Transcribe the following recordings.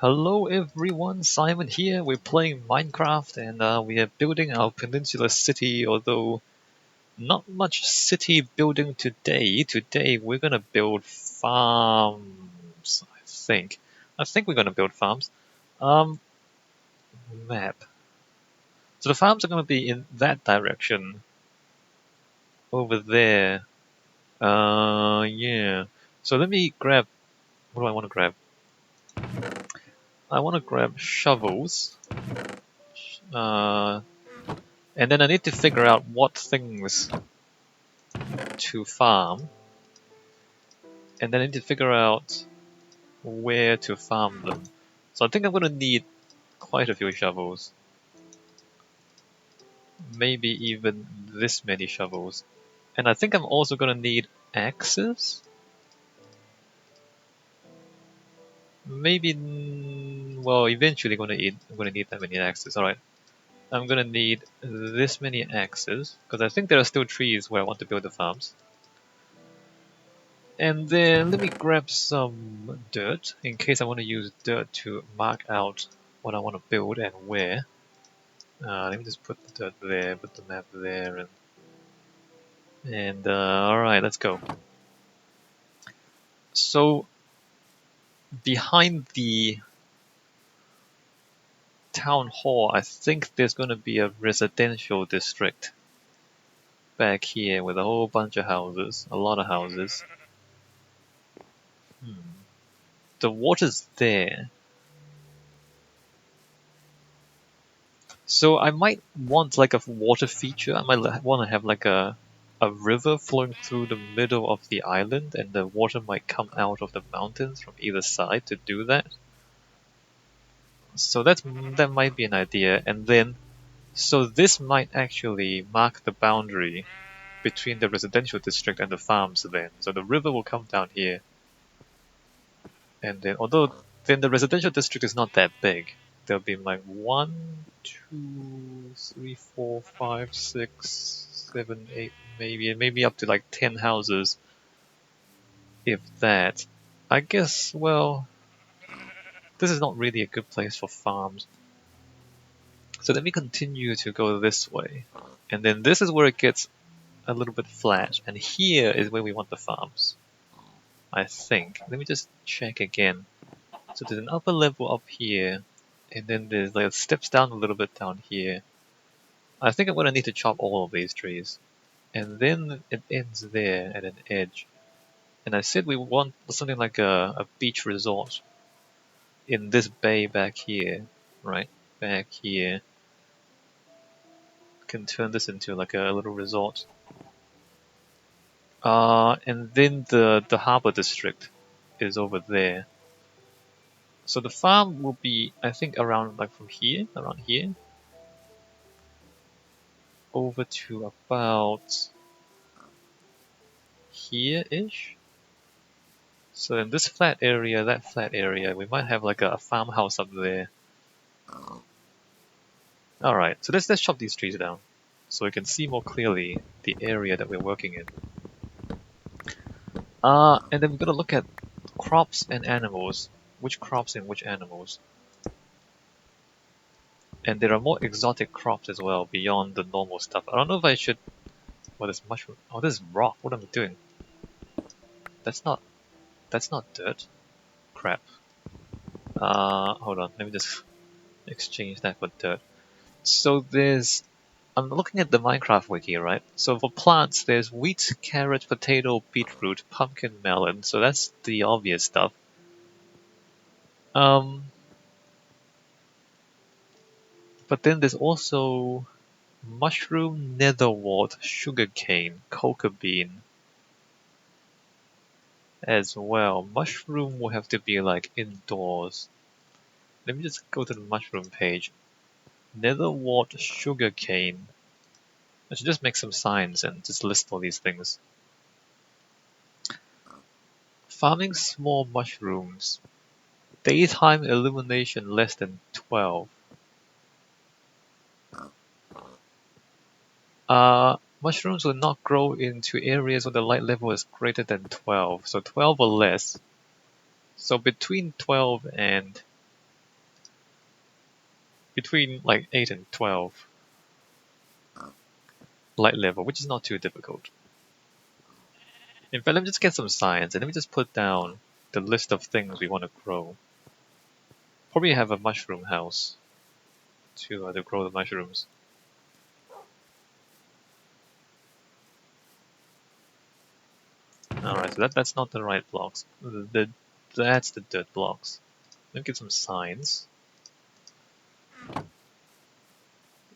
Hello everyone, Simon here. We're playing Minecraft and we are building our Peninsular city, although not much city building today. Today we're gonna build farms, I think. I think we're gonna build farms. Um, Map. So the farms are gonna be in that direction, over there. Yeah. So let me grab, what do I want to grab? I want to grab shovels. Uh, and then I need to figure out what things to farm, and then I need to figure out where to farm them. So I think I'm going to need quite a few shovels. Maybe even this many shovels. And I think I'm also going to need axes? Maybe, well, eventually I'm going to need that many axes. Alright, I'm going to need this many axes, because I think there are still trees where I want to build the farms. And then let me grab some dirt, in case I want to use dirt to mark out what I want to build and where. Let me just put the dirt there, put the map there, and alright, let's go. So, behind the town hall, I think there's going to be a residential district back here with a whole bunch of houses, a lot of houses. The water's there. So I might want like a water feature. I might want to have like a river flowing through the middle of the island, and the water might come out of the mountains from either side to do that. So that might be an idea, and then so this might actually mark the boundary between the residential district and the farms. Then, so the river will come down here, and then although then the residential district is not that big, there'll be like 1, 2, 3, 4, 5, 6, 7, 8, maybe up to like 10 houses, if that. I guess, well, this is not really a good place for farms. So let me continue to go this way. And then this is where it gets a little bit flat. And here is where we want the farms, I think. Let me just check again. So there's an upper level up here. And then there's like steps down a little bit down here. I think I'm going to need to chop all of these trees. And then it ends there at an edge. And I said we want something like a beach resort in this bay back here, right? Back here. Can turn this into like a little resort. And then the harbor district is over there. So the farm will be, I think, around like from here, around here, over to about here-ish. So in this flat area, that flat area, we might have like a farmhouse up there. Alright, so let's chop these trees down so we can see more clearly the area that we're working in. And then we're gonna look at crops and animals. Which crops and which animals. And there are more exotic crops as well beyond the normal stuff. I don't know if I should... Well, there's mushroom. Oh, this is rock. What am I doing? That's not dirt. Crap. Hold on. Let me just exchange that for dirt. So I'm looking at the Minecraft wiki, right? So for plants, there's wheat, carrot, potato, beetroot, pumpkin, melon. So that's the obvious stuff. But then there's also mushroom, netherwort, sugarcane, cocoa bean as well. Mushroom will have to be like indoors. Let me just go to the mushroom page. Netherwort, sugarcane. I should just make some signs and just list all these things. Farming small mushrooms. Daytime illumination less than 12. Mushrooms will not grow into areas where the light level is greater than 12. So 12 or less. So between 12 and between like 8 and 12 light level, which is not too difficult. In fact, let me just get some science and let me just put down the list of things we want to grow. Probably have a mushroom house to grow the mushrooms. Alright, so that's not the right blocks. That's the dirt blocks. Let me get some signs.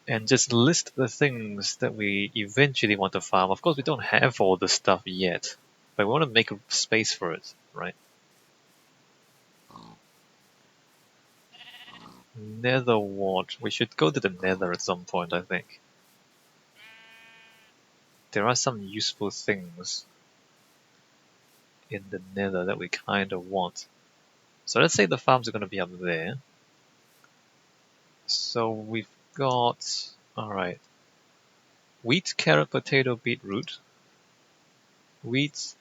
And just list the things that we eventually want to farm. Of course, we don't have all the stuff yet, but we want to make space for it, right? Nether wart. We should go to the nether at some point, I think. There are some useful things in the nether that we kind of want. So let's say the farms are going to be up there. So we've got, alright, wheat, carrot, potato, beetroot. Wheat,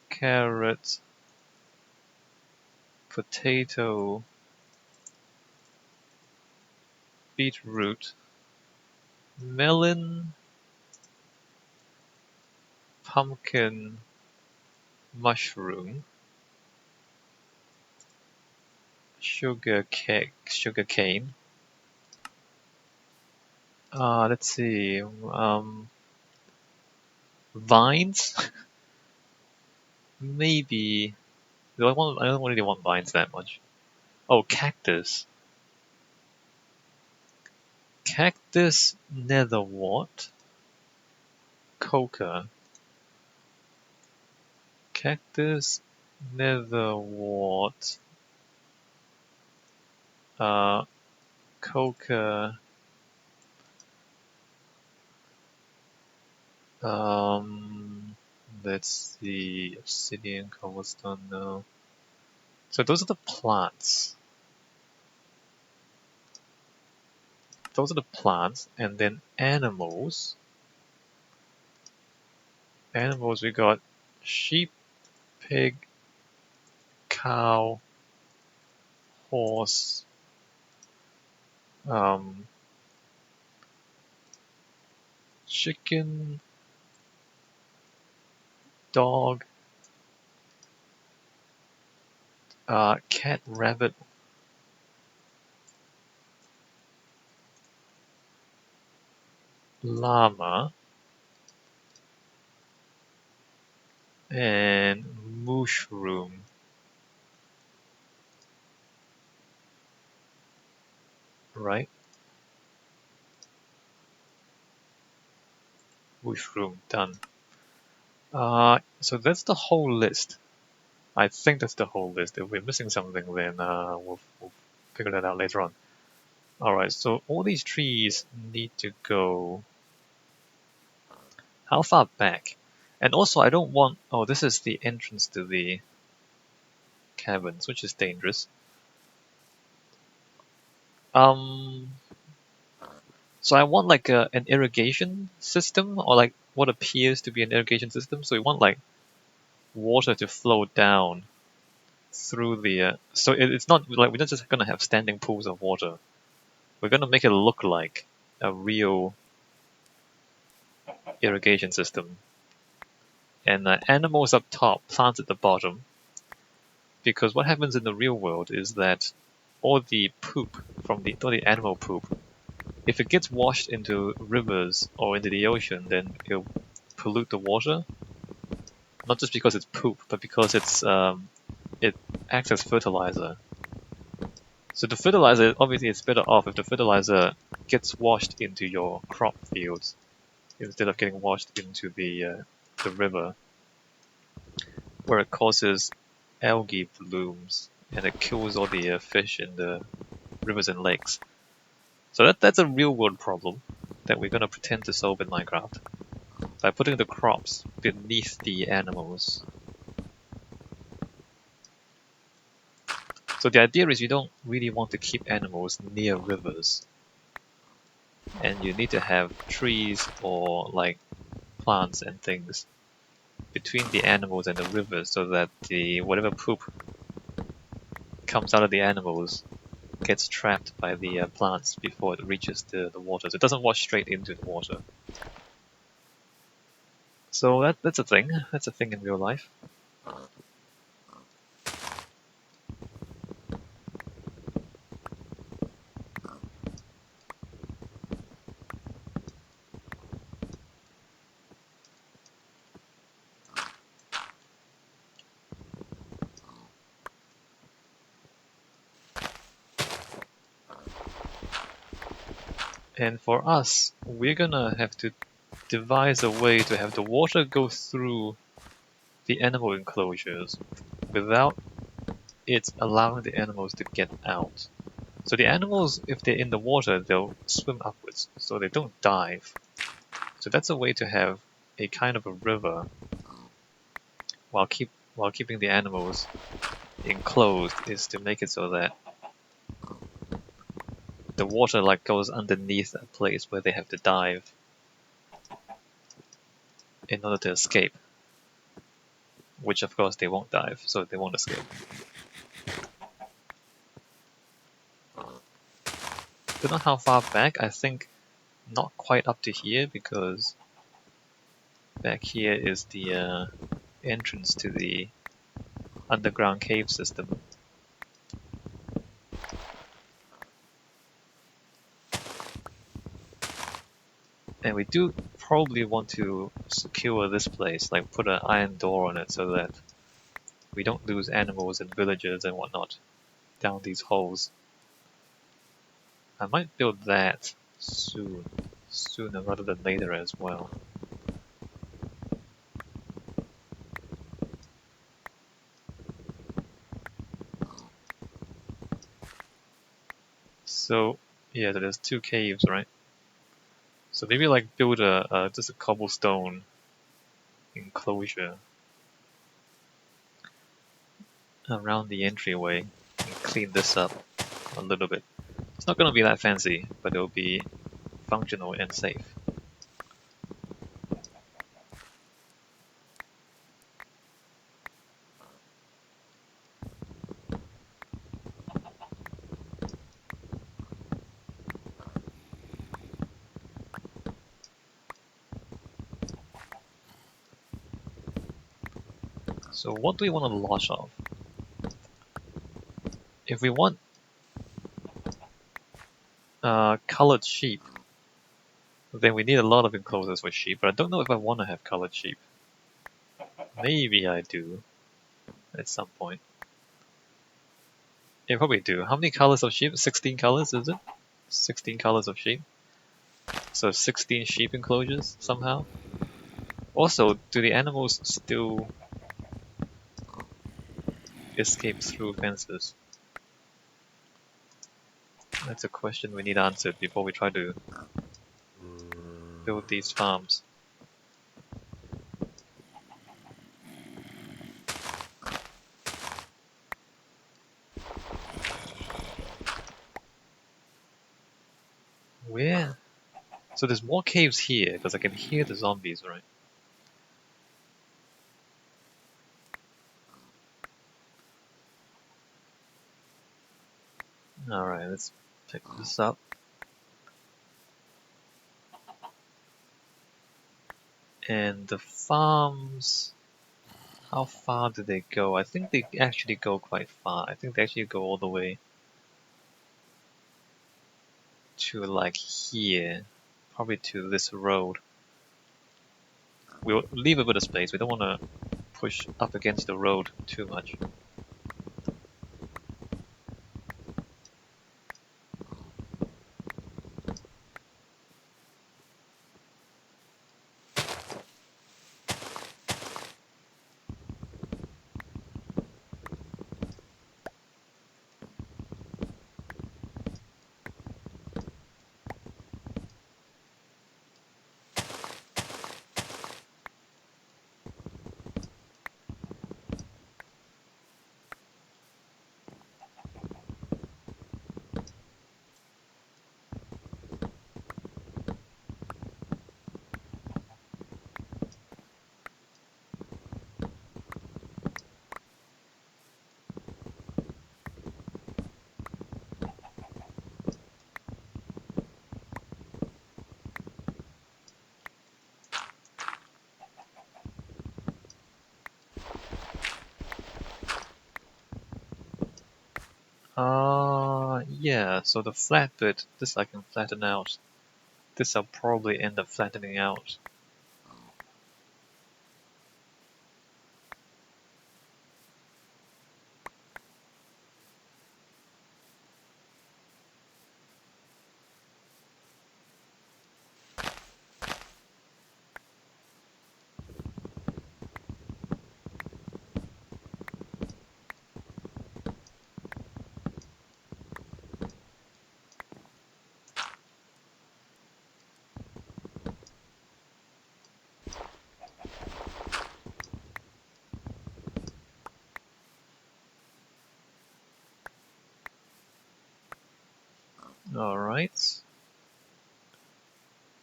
carrot, potato, beetroot, melon, pumpkin, mushroom, sugar cane. Let's see. Vines? Maybe. I don't really want vines that much. Oh, cactus. Cactus, nether wart, coca. Cactus, nether wart, coca. Let's see, obsidian, cobblestone, no. So those are the plants. Those are the plants, and then animals. Animals, we got sheep, pig, cow, horse, chicken, dog, cat, rabbit, llama, and mushroom. Right? Mushroom, done. So that's the whole list. I think that's the whole list. If we're missing something, then we'll figure that out later on. Alright, so all these trees need to go... How far back? And also, I don't want... Oh, this is the entrance to the caverns, which is dangerous. So I want like an irrigation system, or like what appears to be an irrigation system. So we want like water to flow down through the... so it's not like we're not just gonna have standing pools of water. We're gonna make it look like a real irrigation system. And animals up top, plants at the bottom. Because what happens in the real world is that all the poop from all the animal poop, if it gets washed into rivers or into the ocean, then it'll pollute the water. Not just because it's poop, but because it acts as fertilizer. So the fertilizer, obviously it's better off if the fertilizer gets washed into your crop fields instead of getting washed into the river, where it causes algae blooms and it kills all the fish in the rivers and lakes. So that's a real world problem that we're going to pretend to solve in Minecraft by putting the crops beneath the animals. So the idea is you don't really want to keep animals near rivers, and you need to have trees or like plants and things between the animals and the rivers so that the whatever poop comes out of the animals gets trapped by the plants before it reaches the water. So it doesn't wash straight into the water. So that's a thing. That's a thing in real life. And for us, we're gonna have to devise a way to have the water go through the animal enclosures without it allowing the animals to get out. So the animals, if they're in the water, they'll swim upwards, so they don't dive. So that's a way to have a kind of a river while keeping the animals enclosed, is to make it so that the water like goes underneath a place where they have to dive in order to escape. Which of course they won't dive, so they won't escape. Don't know how far back, I think not quite up to here, because back here is the entrance to the underground cave system. And we do probably want to secure this place, like put an iron door on it so that we don't lose animals and villagers and whatnot down these holes. I might build that sooner rather than later as well. So yeah, there's 2 caves, right? So maybe like build just a cobblestone enclosure around the entryway and clean this up a little bit. It's not going to be that fancy, but it'll be functional and safe. So what do we want a lot of? If we want colored sheep, then we need a lot of enclosures for sheep, but I don't know if I want to have colored sheep. Maybe I do at some point. Yeah, probably do. How many colors of sheep? 16 colors, is it? 16 colors of sheep? So 16 sheep enclosures somehow? Also, do the animals still escape through fences? That's a question we need answered before we try to build these farms. Where? So there's more caves here, because I can hear the zombies, right? Alright, let's pick this up. And the farms... How far do they go? I think they actually go quite far. I think they actually go all the way to like here. Probably to this road. We'll leave a bit of space. We don't want to push up against the road too much. Yeah, so the flat bit, this I can flatten out. This I'll probably end up flattening out. Alright.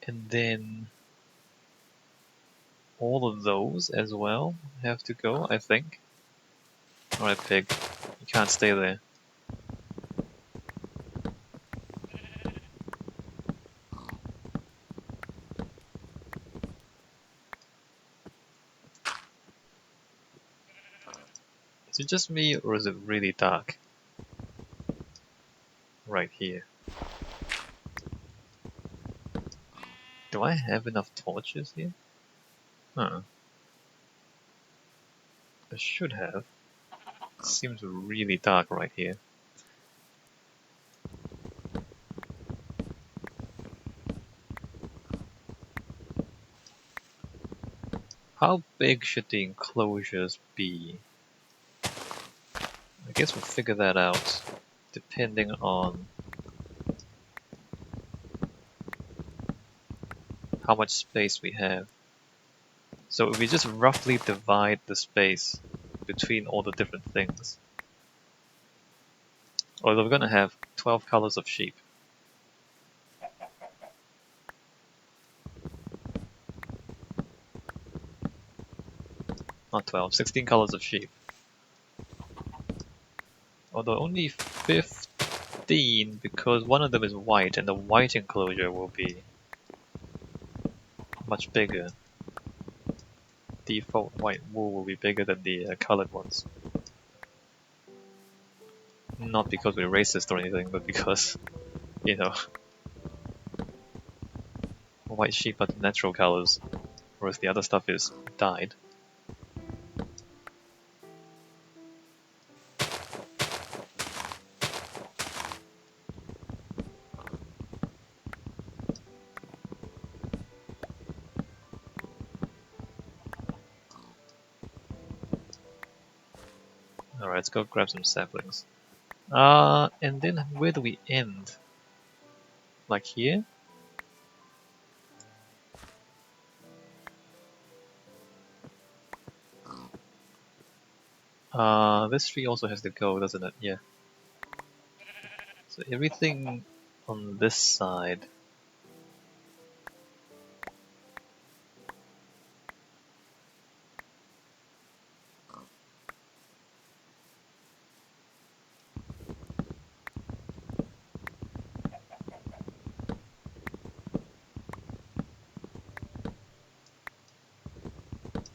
And then all of those as well have to go, I think. Alright, pig. You can't stay there. Is it just me, or is it really dark? Right here. Do I have enough torches here? Huh. I should have. It seems really dark right here. How big should the enclosures be? I guess we'll figure that out depending on how much space we have. So if we just roughly divide the space between all the different things, although we're gonna have 12 colors of sheep. Not 12, 16 colors of sheep. Although only 15 because one of them is white and the white enclosure will be much bigger. Default white wool will be bigger than the colored ones. Not because we're racist or anything, but because, you know, white sheep are the natural colors, whereas the other stuff is dyed. Alright, let's go grab some saplings. And then where do we end? Like here? This tree also has to go, doesn't it? Yeah. So everything on this side.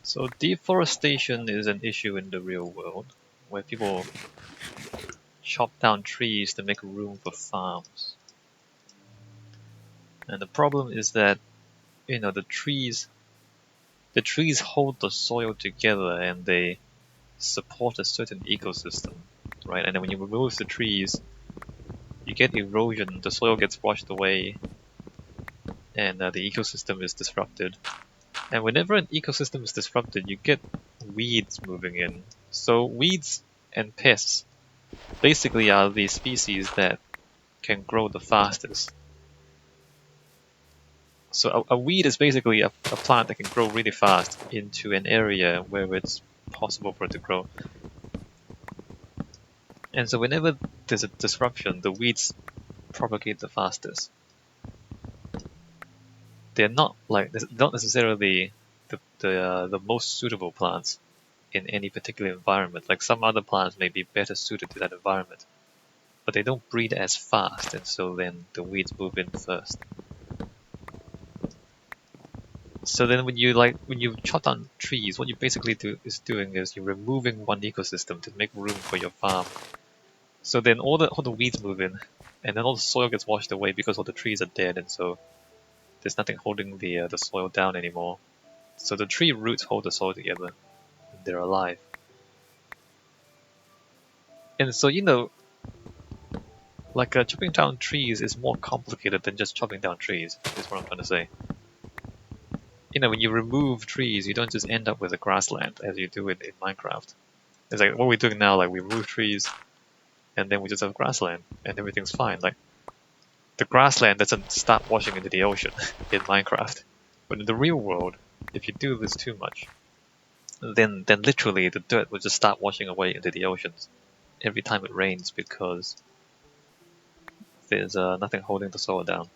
So deforestation is an issue in the real world, where people chop down trees to make room for farms. And the problem is that, you know, the trees hold the soil together and they support a certain ecosystem, right? And then when you remove the trees, you get erosion, the soil gets washed away, and the ecosystem is disrupted. And whenever an ecosystem is disrupted, you get weeds moving in. So weeds and pests basically are the species that can grow the fastest. So a weed is basically a plant that can grow really fast into an area where it's possible for it to grow. And so whenever there's a disruption, the weeds propagate the fastest. They're not necessarily the most suitable plants in any particular environment. Like some other plants may be better suited to that environment, but they don't breed as fast, and so then the weeds move in first. So then when you chop down trees, what you basically do is you're removing one ecosystem to make room for your farm. So then all the weeds move in, and then all the soil gets washed away because all the trees are dead, and so there's nothing holding the soil down anymore. So the tree roots hold the soil together. And they're alive. And so like chopping down trees is more complicated than just chopping down trees. Is what I'm trying to say. When you remove trees, you don't just end up with a grassland as you do in Minecraft. It's like what we're doing now, like we remove trees, and then we just have grassland, and everything's fine. Like the grassland doesn't start washing into the ocean in Minecraft. But in the real world, if you do this too much, then literally the dirt will just start washing away into the oceans every time it rains because there's nothing holding the soil down.